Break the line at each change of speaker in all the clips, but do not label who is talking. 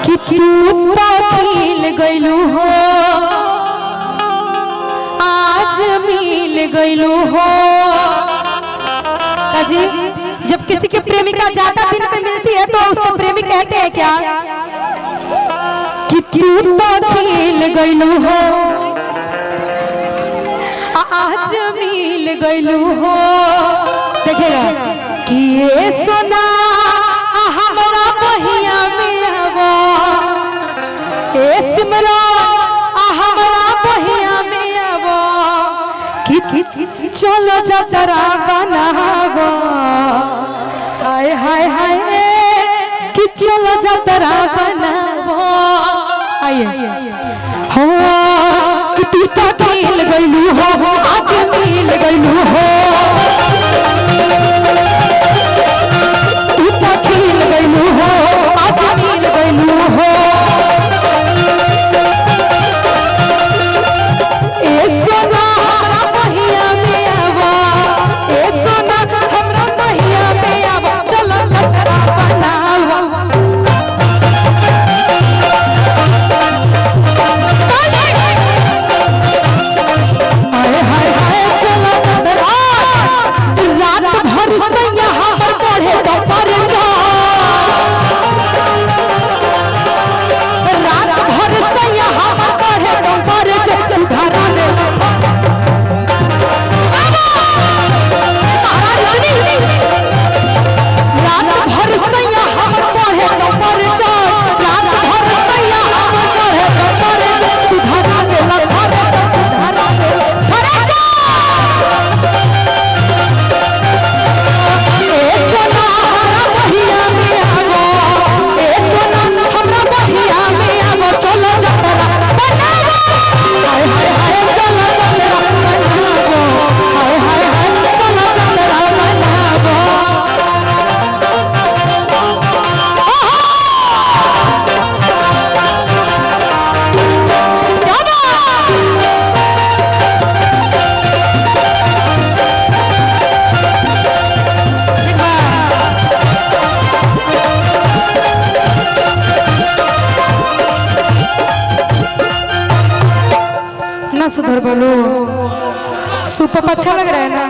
कि तू खिल गइलू हो आज मिल गइलू हो। जी जब किसी की प्रेमिका ज्यादा दिन पे मिलती है तो उसको प्रेमी कहते हैं क्या कि तू खिल गइलू हो आज मिल गइलू हो। देखिएगा कि ये सोना हमरा बहिया में आवा ए सिमरा हमरा बहिया में आवा कि चलो जतरा बनावा हाय हाय हाय कि चलो जतरा बनावा। आइए हो कि तू तो खेल गइलू हो आज मिल गइलू हो। तू तो खेल गइलू हो आज मिल गइलू हो। ए सोना हमरा बहिया में आवा ए सोना हमरा बहिया में आवा चलो जतरा बनावा। सुधर बोलो सुपर अच्छा लग रहा है ना।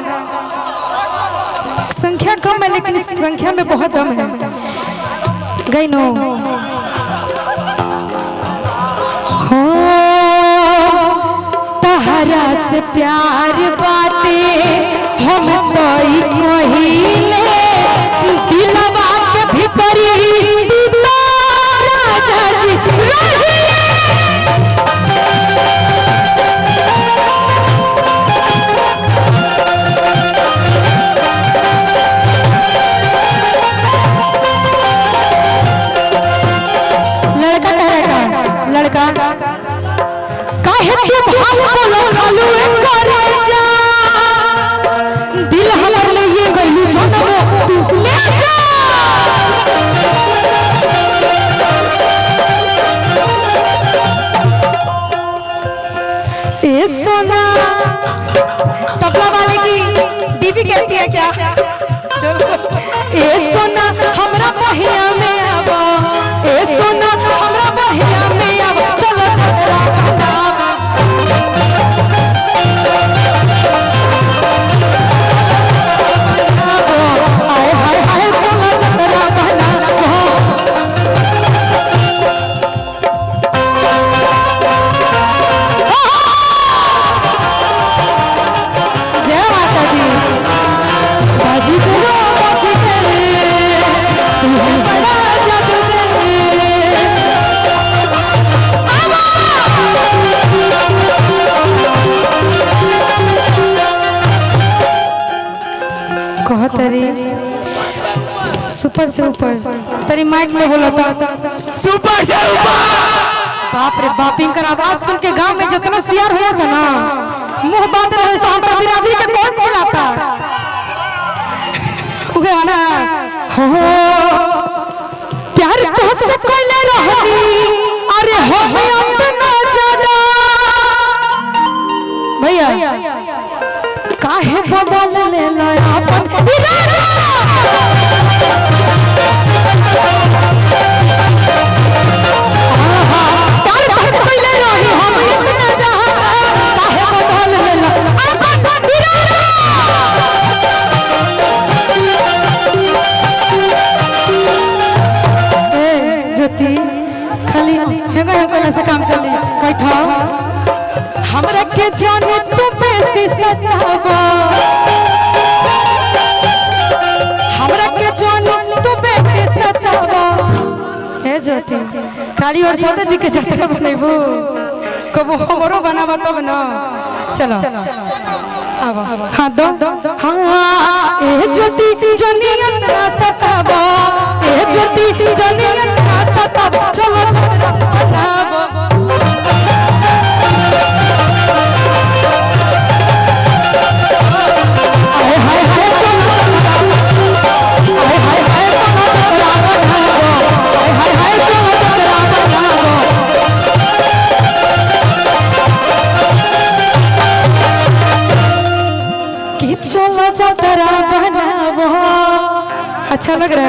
संख्या कम है लेकिन इस संख्या में बहुत दम है। गई नो हो तहरा से प्यार बातें हम तो कहिले दिलवा के भीतरी राजा जी काहे तू भाव बोलो खालू करे जा दिल हमर लिए गइलू जनमो तू ले जा। ए सोना तबला वाले की बीवी कहती है क्या ए सोना हमरा बहिया में आवा ए सोना हमरा बहिया में आवा चलो जतरा बनावा। हाय हाय हाय चलो जतरा बनावा। जय माता दी बाजी करो बाजी तू है बड़ा जादूगर। कहो तेरी सुपर से ऊपर तेरी माइक में बोला था सुपर से ऊपर। बाप रे बाप इनकर आवाज सुन के गांव में जितना सियार हुआ था ना मुंह बांध रहे तो हमरा बिरादरी के कौन चिल्लाता उगे ना हो प्यार तुझसे कोई रहनी अरे हो अपना ज्यादा भैया काहे बदल ले लाया अपन इरादा। ज्योति खाली हेगो हेगो ऐसे काम चली बैठो हमरा के जाने तू बेसी सतावा हमरा के जाने तू बेसी सतावा हे ज्योति खाली और सौदा जी के जात्रा बनेबू कबो हमरो बनावा तब ना चलो आवा हां दो हां ए ज्योति जनियन ना सतावा ए ज्योति जनियन ना सतावा चलो चलो बनावा हाय हाय हाय चलो हाय हाय हाय चलो चलो हाय हाय हाय चलो चलो कि चलो जतरा बनावो अच्छा लग रहा है।